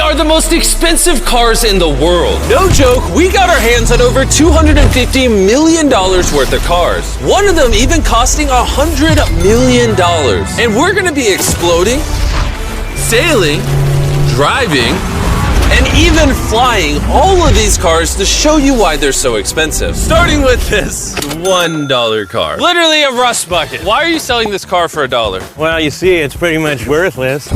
are the most expensive cars in the world. No joke, we got our hands on over $250 million worth of cars. One of them even costing $100 million. And we're gonna be exploding, sailing, driving, and even flying all of these cars to show you why they're so expensive. Starting with this $1 car. Literally a rust bucket. Why are you selling this car for $1? Well, you see, it's pretty much worthless.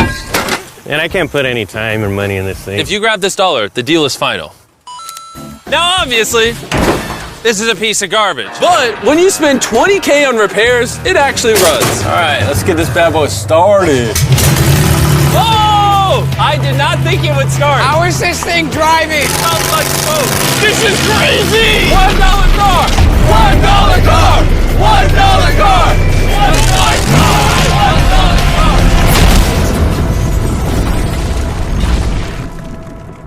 And I can't put any time or money in this thing. If you grab this $1, the deal is final. Now, obviously, this is a piece of garbage. But when you spend $20K on repairs, it actually runs. All right, let's get this bad boy started. Oh! I did not think it would start. How is this thing driving? Smells like smoke. This is crazy! $1 car! $1 car! $1 car! $1 car!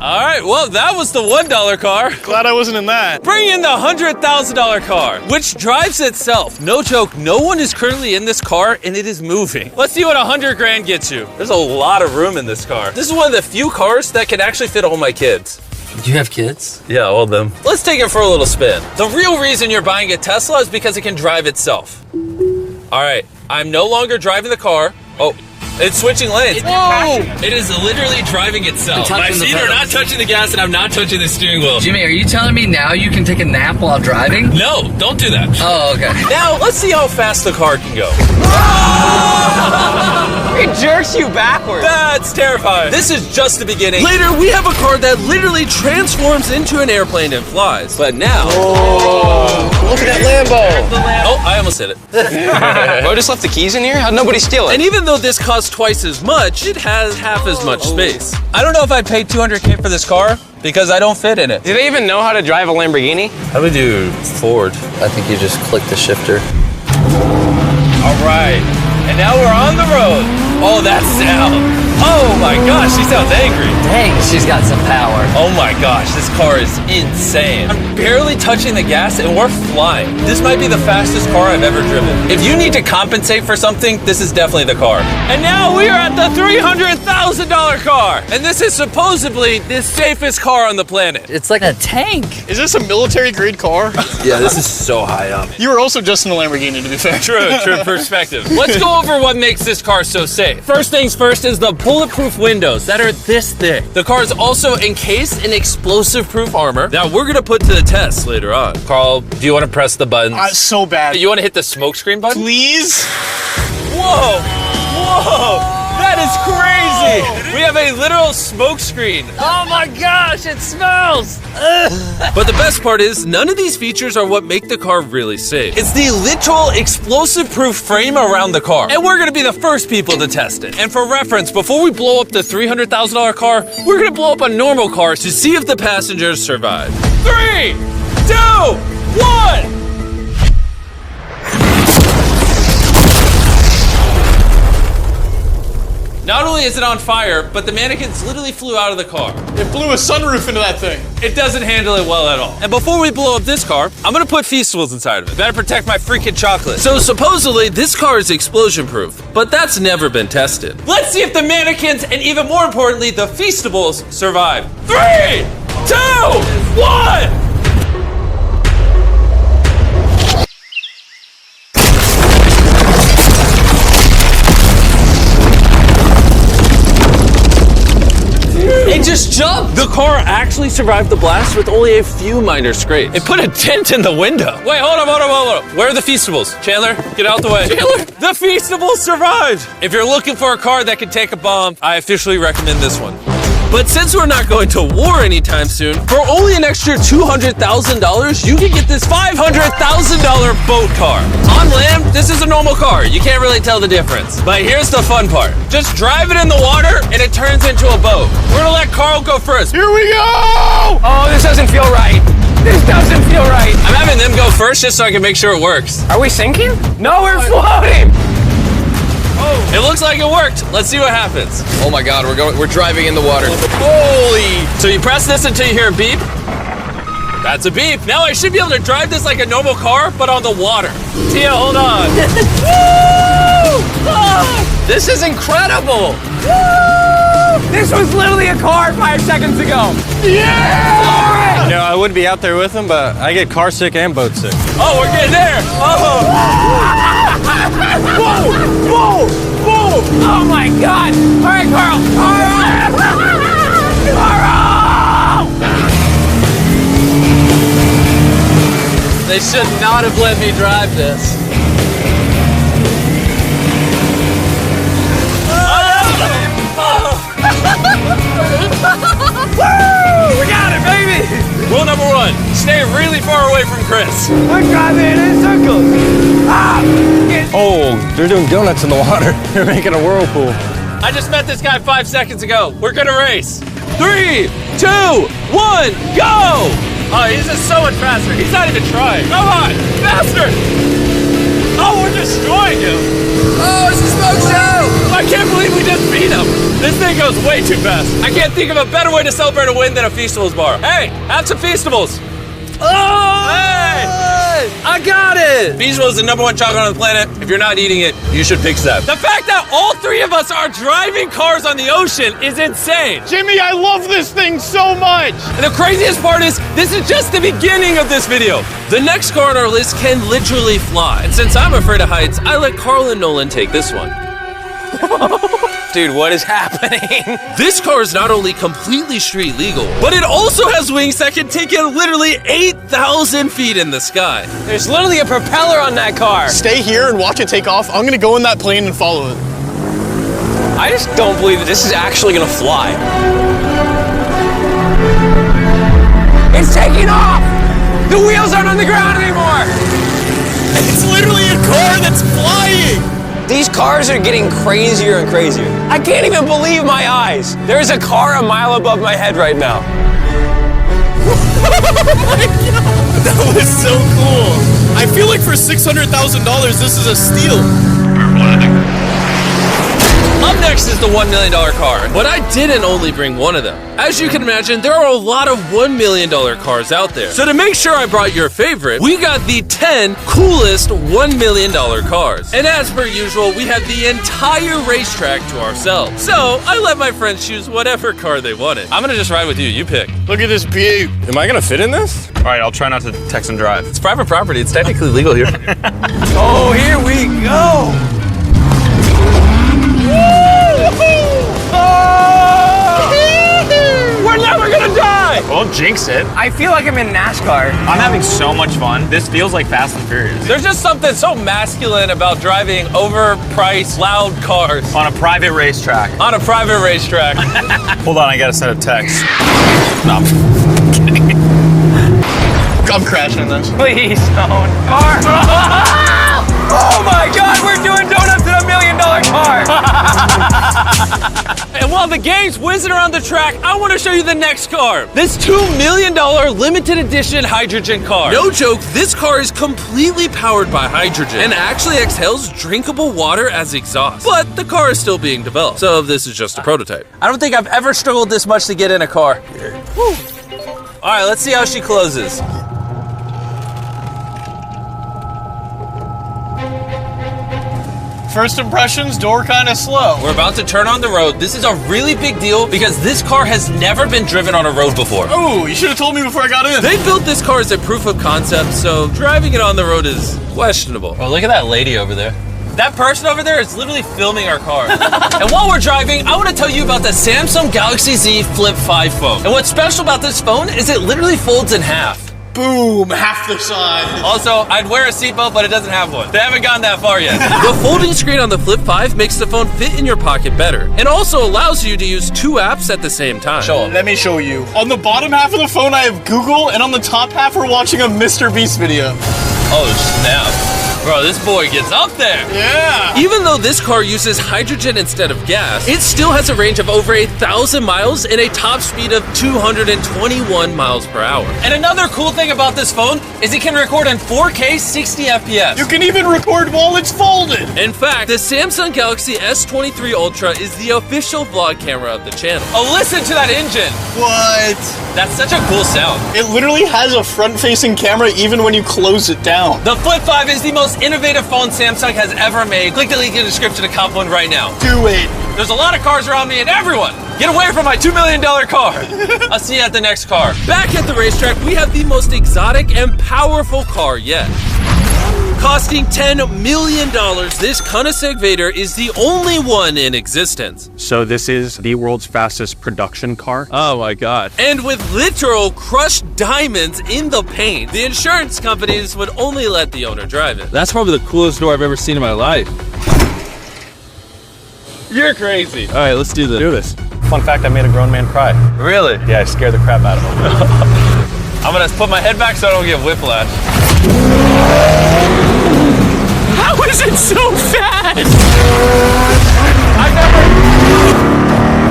All right, well, that was the $1 car. Glad I wasn't in that. Bring in the $100,000 car, which drives itself. No joke, no one is currently in this car and it is moving. Let's see what 100 grand gets you. There's a lot of room in this car. This is one of the few cars that can actually fit all my kids. Do you have kids? Yeah, all of them. Let's take it for a little spin. The real reason you're buying a Tesla is because it can drive itself. All right, I'm no longer driving the car. Oh. It's switching lanes. Whoa! It is literally driving itself. My feet are not touching the gas and I'm not touching the steering wheel. Jimmy, are you telling me now you can take a nap while driving? No, don't do that. Oh, okay. Now, let's see how fast the car can go. It jerks you backwards. That's terrifying. This is just the beginning. Later, we have a car that literally transforms into an airplane and flies. But now... Oh, look at that Lambo. Oh, I almost hit it. Bro, just left the keys in here? How'd nobody steal it? And even though this costs twice as much, it has half as much space. I don't know if I'd pay $200K for this car because I don't fit in it. Do they even know how to drive a Lamborghini? How do we do Ford? I think you just click the shifter. All right, and now we're on the road. Oh, that sound. Oh my gosh, she sounds angry. Dang, she's got some power. Oh my gosh, this car is insane. I'm barely touching the gas and we're flying. This might be the fastest car I've ever driven. If you need to compensate for something, this is definitely the car. And now we are at the $300,000 car. And this is supposedly the safest car on the planet. It's like a tank. Is this a military grade car? Yeah, this is so high up. You were also just in a Lamborghini, to be fair. True perspective. Let's go over what makes this car so safe. First things first is the bulletproof windows that are this thick. The car is also encased in explosive-proof armor that we're gonna put to the test later on. Carl, do you want to press the buttons? So bad. You want to hit the smoke screen button? Please? Whoa! Whoa! That is crazy! We have a literal smoke screen. Oh my gosh, it smells! But the best part is, none of these features are what make the car really safe. It's the literal explosive-proof frame around the car. And we're gonna be the first people to test it. And for reference, before we blow up the $300,000 car, we're gonna blow up a normal car to see if the passengers survive. 3, 2, 1! Not only is it on fire, but the mannequins literally flew out of the car. It blew a sunroof into that thing. It doesn't handle it well at all. And before we blow up this car, I'm gonna put Feastables inside of it. Better protect my freaking chocolate. So supposedly, this car is explosion-proof, but that's never been tested. Let's see if the mannequins, and even more importantly, the Feastables, survive. 3, 2, 1! It just jumped! The car actually survived the blast with only a few minor scrapes. It put a dent in the window. Wait, hold up. Where are the Feastables? Chandler, get out the way. Chandler, the Feastables survived! If you're looking for a car that can take a bomb, I officially recommend this one. But since we're not going to war anytime soon, for only an extra $200,000, you can get this $500,000 boat car. On land, this is a normal car. You can't really tell the difference. But here's the fun part. Just drive it in the water and it turns into a boat. We're gonna let Carl go first. Here we go! Oh, this doesn't feel right. This doesn't feel right. I'm having them go first just so I can make sure it works. Are we sinking? No, we're floating. It looks like it worked. Let's see what happens. Oh my God, we're driving in the water. Holy! So you press this until you hear a beep. That's a beep. Now I should be able to drive this like a normal car, but on the water. Tia, hold on. Woo! Oh, this is incredible. Woo! This was literally a car 5 seconds ago. You know, I would be out there with them, but I get car sick and boat sick. Oh, we're getting there. Oh. Whoa! Oh my God! All right, Carl. Carl! They should not have let me drive this. Woo! We got it, baby! Rule number 1, stay really far away from Chris. We're driving in circles. Oh, they're doing donuts in the water. They're making a whirlpool. I just met this guy 5 seconds ago. We're gonna race. 3, 2, 1, go! Oh, he's just so much faster. He's not even trying. Come on, faster! Oh, we're destroying him. Oh, it's a smoke show! I can't believe we just beat him. This thing goes way too fast. I can't think of a better way to celebrate a win than a Feastables bar. Hey, have some Feastables. Oh! Hey! I got it! Feastables is the #1 chocolate on the planet. If you're not eating it, you should pick them. The fact that all 3 of us are driving cars on the ocean is insane. Jimmy, I love this thing so much. And the craziest part is, this is just the beginning of this video. The next car on our list can literally fly. And since I'm afraid of heights, I let Carl and Nolan take this one. Dude, what is happening? This car is not only completely street legal, but it also has wings that can take it literally 8,000 feet in the sky. There's literally a propeller on that car. Stay here and watch it take off. I'm gonna go in that plane and follow it. I just don't believe that this is actually gonna fly. It's taking off! The wheels aren't on the ground anymore! It's literally a car that's flying. These cars are getting crazier and crazier. I can't even believe my eyes. There's a car a mile above my head right now. That was so cool. I feel like for $600,000, this is a steal. Up next is the $1 million car, but I didn't only bring one of them. As you can imagine, there are a lot of $1 million cars out there. So to make sure I brought your favorite, we got the 10 coolest $1 million cars. And as per usual, we had the entire racetrack to ourselves. So I let my friends choose whatever car they wanted. I'm gonna just ride with you, you pick. Look at this beaut. Am I gonna fit in this? All right, I'll try not to text and drive. It's private property, it's technically legal here. Oh, here we go! We're never gonna die! Well, jinx it. I feel like I'm in NASCAR. I'm having so much fun. This feels like Fast and Furious. There's just something so masculine about driving overpriced, loud cars On a private racetrack. on a private racetrack. Hold on, I gotta send a text. No. I'm crashing this. Please don't. Car! Oh my God, we're doing donuts in $1 million car! And while the gang's whizzing around the track, I want to show you the next car. This $2 million limited edition hydrogen car. No joke, this car is completely powered by hydrogen and actually exhales drinkable water as exhaust. But the car is still being developed, so this is just a prototype. I don't think I've ever struggled this much to get in a car. Whew. All right, let's see how she closes. First impressions, door kind of slow. We're about to turn on the road. This is a really big deal because this car has never been driven on a road before. Oh, you should have told me before I got in. They built this car as a proof of concept, so driving it on the road is questionable. Oh, look at that lady over there. That person over there is literally filming our car. And while we're driving, I want to tell you about the Samsung Galaxy Z Flip 5 phone. And what's special about this phone is it literally folds in half. Boom, half the size. Also, I'd wear a seatbelt, but it doesn't have one. They haven't gotten that far yet. The folding screen on the Flip 5 makes the phone fit in your pocket better, and also allows you to use 2 apps at the same time. Show them. Let me show you. On the bottom half of the phone, I have Google, and on the top half, we're watching a Mr. Beast video. Oh, snap. Bro, this boy gets up there. Yeah. Even though this car uses hydrogen instead of gas, it still has a range of over 1,000 miles and a top speed of 221 miles per hour. And another cool thing about this phone is it can record in 4K 60 FPS. You can even record while it's folded. In fact, the Samsung Galaxy S23 Ultra is the official vlog camera of the channel. Oh, listen to that engine. What? That's such a cool sound. It literally has a front-facing camera even when you close it down. The Flip 5 is the most innovative phone Samsung has ever made. Click the link in the description to cop one right now. Do it. There's a lot of cars around me and everyone, get away from my $2 million car. I'll see you at the next car. Back at the racetrack, we have the most exotic and powerful car yet. Costing $10 million, this Koenigsegg Vader is the only one in existence. So this is the world's fastest production car. Oh my God. And with literal crushed diamonds in the paint, the insurance companies would only let the owner drive it. That's probably the coolest door I've ever seen in my life. You're crazy. All right, let's do this. Do this. Fun fact, I made a grown man cry. Really? Yeah, I scared the crap out of him. I'm gonna put my head back so I don't get whiplash. How is it so fast?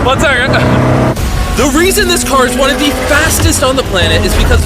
One second. The reason this car is one of the fastest on the planet is because